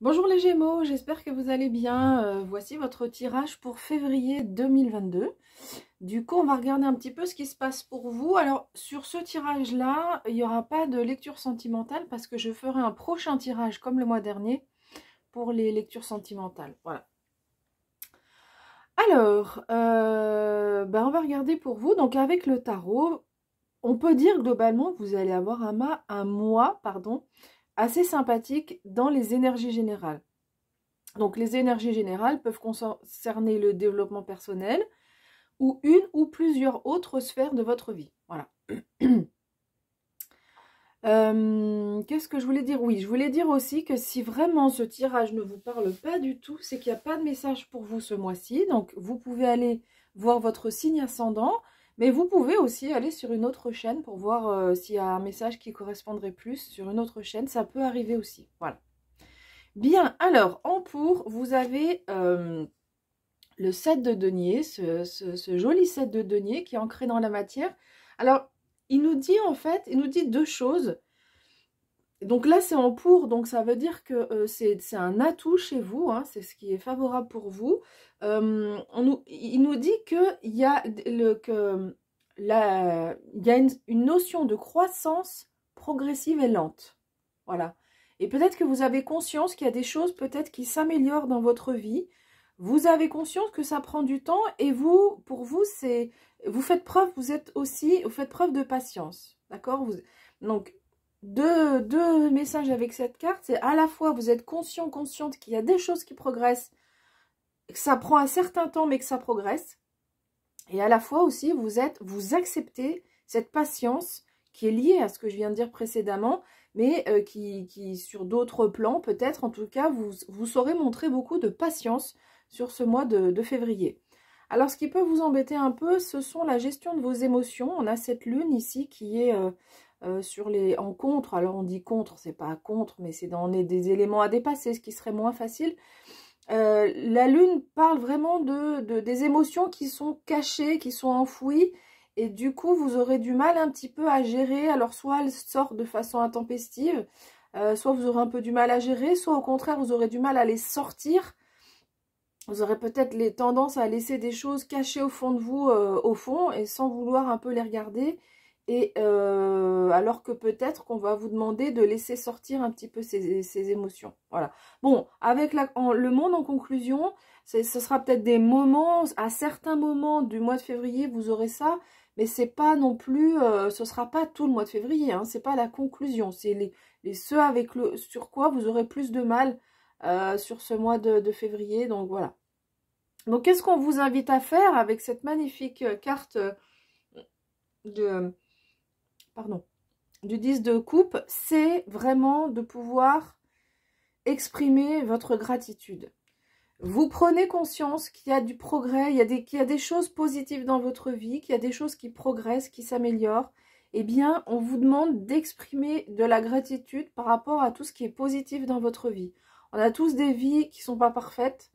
Bonjour les Gémeaux, j'espère que vous allez bien. Voici votre tirage pour février 2022. Du coup, on va regarder un petit peu ce qui se passe pour vous. Alors, sur ce tirage-là, il n'y aura pas de lecture sentimentale parce que je ferai un prochain tirage comme le mois dernier pour les lectures sentimentales. Voilà. Alors, on va regarder pour vous. Donc, avec le tarot, on peut dire globalement que vous allez avoir un mois assez sympathique dans les énergies générales. Donc les énergies générales peuvent concerner le développement personnel ou une ou plusieurs autres sphères de votre vie. Voilà. Qu'est-ce que je voulais dire? Oui, je voulais dire aussi que si vraiment ce tirage ne vous parle pas du tout, c'est qu'il n'y a pas de message pour vous ce mois-ci. Donc vous pouvez aller voir votre signe ascendant, mais vous pouvez aussi aller sur une autre chaîne pour voir s'il y a un message qui correspondrait plus sur une autre chaîne. Ça peut arriver aussi. Voilà. Bien, alors, en pour, vous avez le 7 de denier, ce joli 7 de denier qui est ancré dans la matière. Alors, il nous dit en fait, il nous dit deux choses. Donc là, c'est en pour, donc ça veut dire que c'est un atout chez vous, hein, c'est ce qui est favorable pour vous. Il nous dit qu'il y a, une notion de croissance progressive et lente. Voilà. Et peut-être que vous avez conscience qu'il y a des choses peut-être qui s'améliorent dans votre vie. Vous avez conscience que ça prend du temps et vous, pour vous, vous faites preuve, vous faites preuve de patience. D'accord? Donc, deux messages avec cette carte, c'est à la fois vous êtes consciente qu'il y a des choses qui progressent, que ça prend un certain temps mais que ça progresse. Et à la fois aussi, vous acceptez cette patience qui est liée à ce que je viens de dire précédemment, mais qui sur d'autres plans, peut-être, en tout cas, vous saurez montrer beaucoup de patience sur ce mois de février. Alors, ce qui peut vous embêter un peu, ce sont la gestion de vos émotions. On a cette lune ici qui est en contre. Alors, on dit contre, c'est pas contre, mais on est des éléments à dépasser, ce qui serait moins facile. La lune parle vraiment des émotions qui sont cachées, qui sont enfouies, et du coup vous aurez du mal un petit peu à gérer. Alors soit elle sort de façon intempestive, soit vous aurez un peu du mal à gérer, soit au contraire vous aurez du mal à les sortir. Vous aurez peut-être les tendances à laisser des choses cachées au fond de vous, au fond, et sans vouloir un peu les regarder. Et alors que peut-être qu'on va vous demander de laisser sortir un petit peu ces émotions. Voilà. Bon, avec le monde en conclusion, ce sera peut-être des moments, à certains moments du mois de février, vous aurez ça, mais c'est pas non plus, ce sera pas tout le mois de février, hein, c'est pas la conclusion, c'est ceux sur quoi vous aurez plus de mal sur ce mois de février, donc voilà. Donc qu'est-ce qu'on vous invite à faire avec cette magnifique carte du 10 de coupe, c'est vraiment de pouvoir exprimer votre gratitude. Vous prenez conscience qu'il y a du progrès, qu'il y a des choses positives dans votre vie, qu'il y a des choses qui progressent, qui s'améliorent. Eh bien, on vous demande d'exprimer de la gratitude par rapport à tout ce qui est positif dans votre vie. On a tous des vies qui ne sont pas parfaites.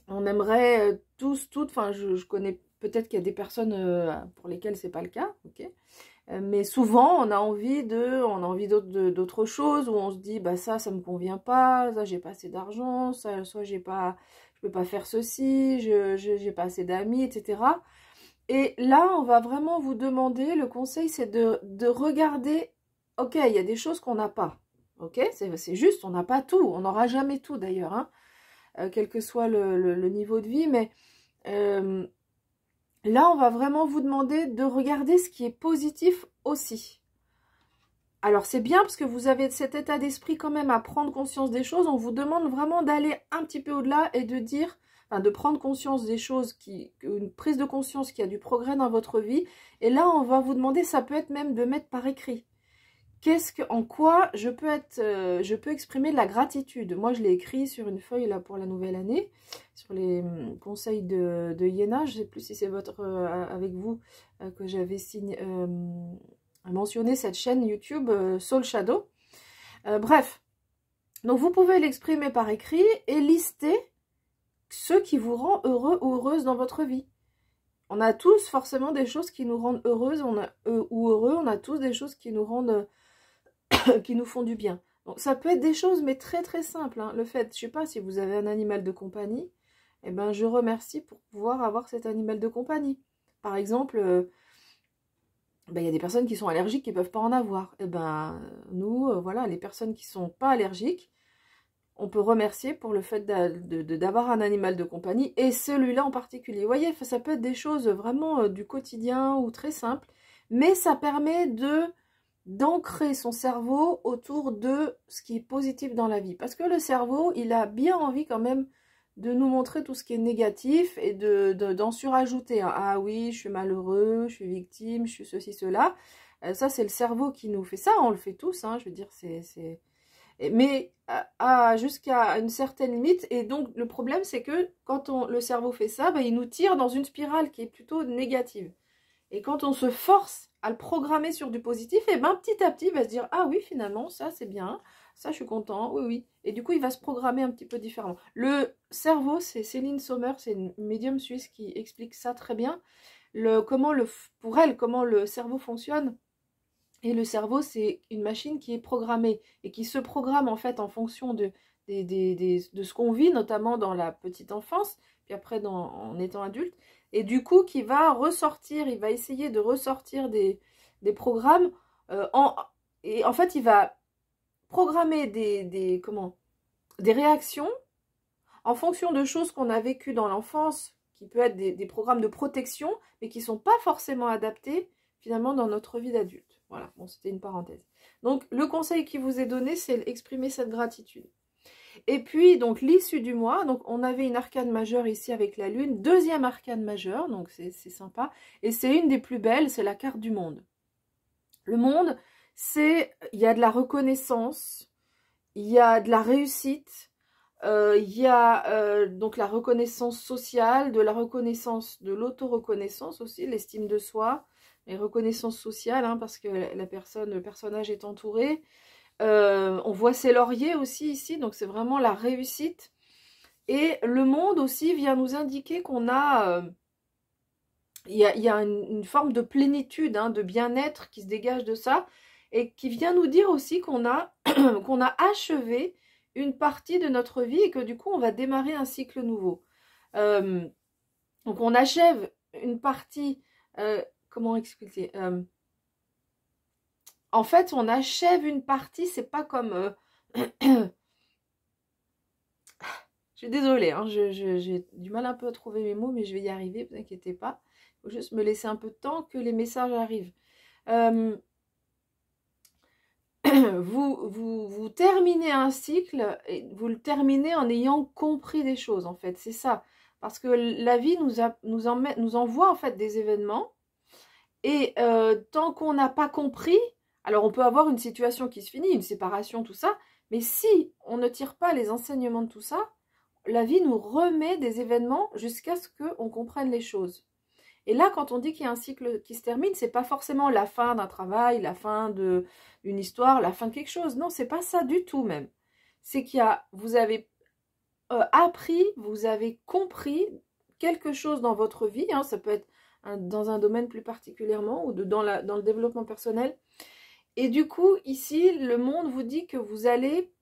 On aimerait toutes, enfin je connais peut-être qu'il y a des personnes pour lesquelles c'est pas le cas, ok. Mais souvent, on a envie d'autre chose, où on se dit, bah ça me convient pas, ça j'ai pas assez d'argent, ça, soit je peux pas faire ceci, j'ai pas assez d'amis, etc. Et là, on va vraiment vous demander, le conseil, c'est de regarder, ok, il y a des choses qu'on n'a pas, ok, c'est juste, on n'a pas tout, on n'aura jamais tout d'ailleurs, hein, quel que soit le niveau de vie, mais là, on va vraiment vous demander de regarder ce qui est positif aussi. Alors, c'est bien parce que vous avez cet état d'esprit quand même à prendre conscience des choses. On vous demande vraiment d'aller un petit peu au-delà et de dire, enfin, de prendre conscience des choses, une prise de conscience qu'il y a du progrès dans votre vie. Et là, on va vous demander, ça peut être même de mettre par écrit. En quoi je peux exprimer de la gratitude. Moi, je l'ai écrit sur une feuille là pour la nouvelle année, sur les conseils de Yéna. Je ne sais plus si c'est avec vous que j'avais mentionné cette chaîne YouTube Soul Shadow. Bref, donc vous pouvez l'exprimer par écrit et lister ce qui vous rend heureux ou heureuse dans votre vie. On a tous forcément des choses qui nous rendent heureuses ou heureux. On a tous des choses qui nous rendent qui nous font du bien. Donc, ça peut être des choses, mais très très simples. Hein. Le fait, je sais pas, si vous avez un animal de compagnie, eh ben, je remercie pour pouvoir avoir cet animal de compagnie. Par exemple, ben, y a des personnes qui sont allergiques qui ne peuvent pas en avoir. Eh ben, nous, voilà, les personnes qui ne sont pas allergiques, on peut remercier pour le fait d'avoir un animal de compagnie, et celui-là en particulier. Vous voyez, ça peut être des choses vraiment du quotidien ou très simples, mais ça permet d'ancrer son cerveau autour de ce qui est positif dans la vie. Parce que le cerveau, il a bien envie quand même de nous montrer tout ce qui est négatif et d'en surajouter. Hein. Ah oui, je suis malheureux, je suis victime, je suis ceci, cela. Ça, c'est le cerveau qui nous fait ça. On le fait tous, hein, je veux dire, mais jusqu'à une certaine limite. Et donc, le problème, c'est que quand le cerveau fait ça, ben, il nous tire dans une spirale qui est plutôt négative. Et quand on se force à le programmer sur du positif, et ben petit à petit, il va se dire « Ah oui, finalement, ça c'est bien, ça je suis content, oui, oui. » Et du coup, il va se programmer un petit peu différemment. Le cerveau, c'est Céline Sommer, c'est une médium suisse qui explique ça très bien. Pour elle, comment le cerveau fonctionne. Et le cerveau, c'est une machine qui est programmée et qui se programme en fait en fonction de ce qu'on vit, notamment dans la petite enfance, puis après en étant adulte. Et du coup, qui va ressortir, il va essayer de ressortir des programmes. Et en fait, il va programmer des réactions en fonction de choses qu'on a vécues dans l'enfance, qui peut être des programmes de protection, mais qui ne sont pas forcément adaptés finalement dans notre vie d'adulte. Voilà, bon, c'était une parenthèse. Donc, le conseil qui vous est donné, c'est exprimer cette gratitude. Et puis, donc, l'issue du mois, donc, on avait une arcane majeure ici avec la lune, deuxième arcane majeure, donc c'est sympa, et c'est une des plus belles, c'est la carte du monde. Le monde, il y a de la reconnaissance, il y a de la réussite, il y a donc la reconnaissance sociale, de la reconnaissance, de l'auto-reconnaissance aussi, l'estime de soi, les reconnaissances sociales, hein, parce que le personnage est entouré. On voit ses lauriers aussi ici, donc c'est vraiment la réussite. Et le monde aussi vient nous indiquer qu'on a... il y a une forme de plénitude, hein, de bien-être qui se dégage de ça, et qui vient nous dire aussi qu'on a, qu'on a achevé une partie de notre vie et que du coup on va démarrer un cycle nouveau. Donc on achève une partie... comment expliquer en fait, on achève une partie, c'est pas comme... Je suis désolée, hein, j'ai du mal un peu à trouver mes mots, mais je vais y arriver, ne vous inquiétez pas. Il faut juste me laisser un peu de temps que les messages arrivent. Vous terminez un cycle, et vous le terminez en ayant compris des choses, en fait, c'est ça. Parce que la vie nous envoie, en fait, des événements, et tant qu'on n'a pas compris... Alors, on peut avoir une situation qui se finit, une séparation, tout ça, mais si on ne tire pas les enseignements de tout ça, la vie nous remet des événements jusqu'à ce qu'on comprenne les choses. Et là, quand on dit qu'il y a un cycle qui se termine, c'est pas forcément la fin d'un travail, la fin d'une histoire, la fin de quelque chose. Non, c'est pas ça du tout même. C'est vous avez appris, vous avez compris quelque chose dans votre vie, hein, ça peut être dans un domaine plus particulièrement ou dans le développement personnel. Et du coup, ici, le monde vous dit que vous allez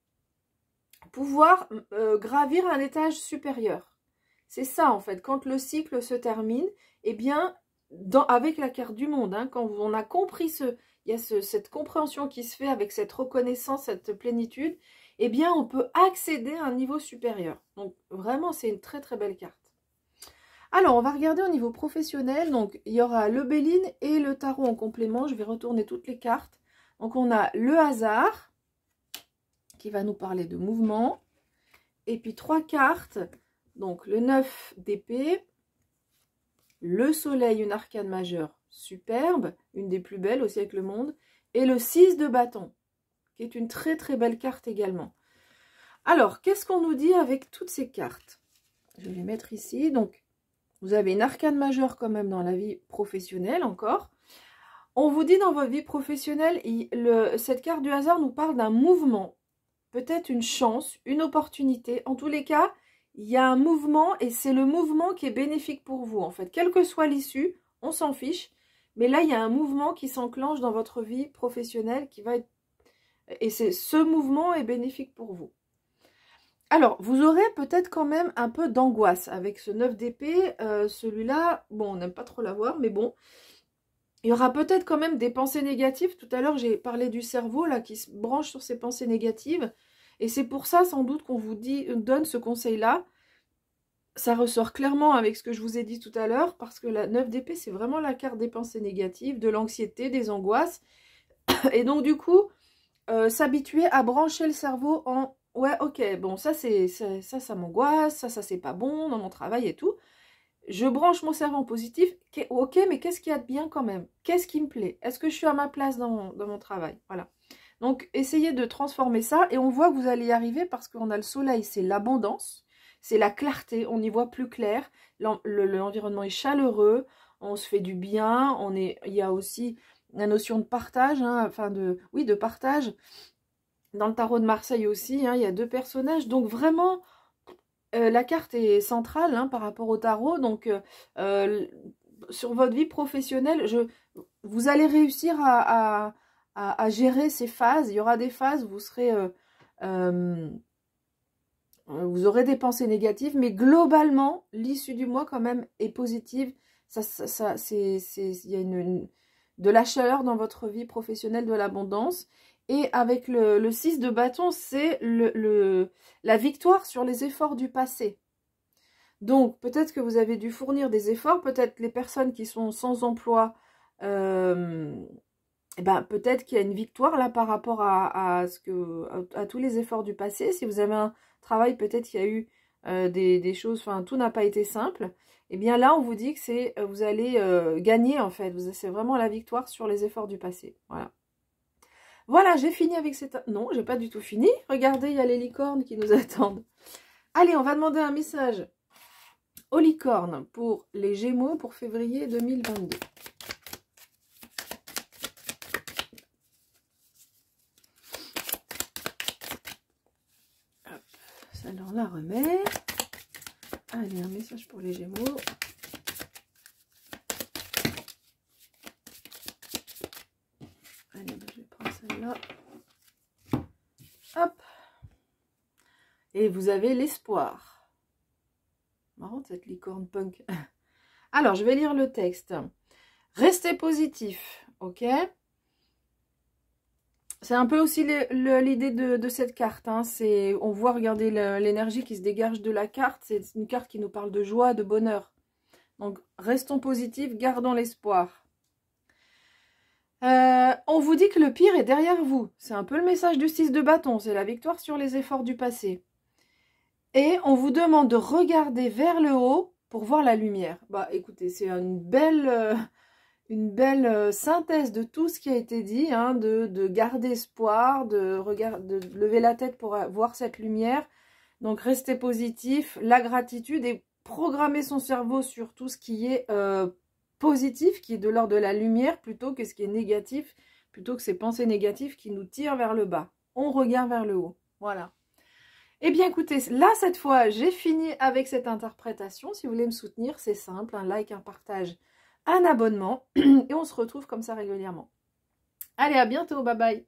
pouvoir gravir un étage supérieur. C'est ça, en fait. Quand le cycle se termine, eh bien, avec la carte du monde, hein, quand on a compris il y a cette compréhension qui se fait avec cette reconnaissance, cette plénitude, eh bien, on peut accéder à un niveau supérieur. Donc, vraiment, c'est une très, très belle carte. Alors, on va regarder au niveau professionnel. Donc, il y aura le Béline et le tarot en complément. Je vais retourner toutes les cartes. Donc, on a le hasard qui va nous parler de mouvement. Et puis, 3 cartes. Donc, le 9 d'épée, le soleil, une arcane majeure superbe, une des plus belles aussi avec le monde, et le 6 de bâton, qui est une très, très belle carte également. Alors, qu'est-ce qu'on nous dit avec toutes ces cartes? Je vais les mettre ici. Donc, vous avez une arcane majeure quand même dans la vie professionnelle encore. On vous dit dans votre vie professionnelle, cette carte du hasard nous parle d'un mouvement, peut-être une chance, une opportunité. En tous les cas, il y a un mouvement et c'est le mouvement qui est bénéfique pour vous. En fait, quelle que soit l'issue, on s'en fiche. Mais là, il y a un mouvement qui s'enclenche dans votre vie professionnelle qui va être Et ce mouvement est bénéfique pour vous. Alors, vous aurez peut-être quand même un peu d'angoisse avec ce 9 d'épée. Celui-là, bon, on n'aime pas trop l'avoir, mais bon. Il y aura peut-être quand même des pensées négatives. Tout à l'heure, j'ai parlé du cerveau, là, qui se branche sur ces pensées négatives. Et c'est pour ça, sans doute, qu'on vous donne ce conseil-là. Ça ressort clairement avec ce que je vous ai dit tout à l'heure, parce que la 9 d'épée, c'est vraiment la carte des pensées négatives, de l'anxiété, des angoisses. Et donc, du coup, s'habituer à brancher le cerveau en... Ouais, ok, bon, ça m'angoisse, ça c'est pas bon dans mon travail et tout. Je branche mon cerveau en positif. Ok, mais qu'est-ce qu'il y a de bien quand même? Qu'est-ce qui me plaît? Est-ce que je suis à ma place dans mon travail? Voilà. Donc, essayez de transformer ça et on voit que vous allez y arriver parce qu'on a le soleil, c'est l'abondance, c'est la clarté, on y voit plus clair, l'environnement est chaleureux, on se fait du bien, il y a aussi la notion de partage, hein, enfin de partage. Dans le tarot de Marseille aussi, hein, il y a 2 personnages. Donc vraiment, la carte est centrale hein, par rapport au tarot. Donc sur votre vie professionnelle, vous allez réussir à gérer ces phases. Il y aura des phases où vous aurez des pensées négatives. Mais globalement, l'issue du mois quand même est positive. Il y a de la chaleur dans votre vie professionnelle, de l'abondance. Et avec le 6 de bâton, c'est la victoire sur les efforts du passé. Donc, peut-être que vous avez dû fournir des efforts, peut-être les personnes qui sont sans emploi, peut-être qu'il y a une victoire là par rapport à tous les efforts du passé. Si vous avez un travail, peut-être qu'il y a eu des choses, enfin tout n'a pas été simple. Et bien là, on vous dit que vous allez gagner en fait. C'est vraiment la victoire sur les efforts du passé. Voilà. Voilà, j'ai fini avec cette... Non, j'ai pas du tout fini. Regardez, il y a les licornes qui nous attendent. Allez, on va demander un message aux licornes pour les Gémeaux pour février 2022. Hop, ça on la remet. Allez, un message pour les Gémeaux. Allez, je vais prendre celle-là. Hop. Et vous avez l'espoir. Marrant cette licorne punk. Alors, je vais lire le texte. Restez positif, ok? C'est un peu aussi l'idée de cette carte. Hein. On voit, regardez l'énergie qui se dégage de la carte. C'est une carte qui nous parle de joie, de bonheur. Donc, restons positifs, gardons l'espoir. On vous dit que le pire est derrière vous. C'est un peu le message du 6 de bâton. C'est la victoire sur les efforts du passé. Et on vous demande de regarder vers le haut pour voir la lumière. Bah écoutez, c'est une belle synthèse de tout ce qui a été dit, hein, de garder espoir, de lever la tête pour voir cette lumière. Donc restez positif, la gratitude et programmer son cerveau sur tout ce qui est positif, qui est de l'ordre de la lumière, plutôt que ce qui est négatif, plutôt que ces pensées négatives qui nous tirent vers le bas. On regarde vers le haut. Voilà. Eh bien écoutez, là cette fois j'ai fini avec cette interprétation. Si vous voulez me soutenir, c'est simple, un like, un partage, un abonnement et on se retrouve comme ça régulièrement. Allez, à bientôt, bye bye.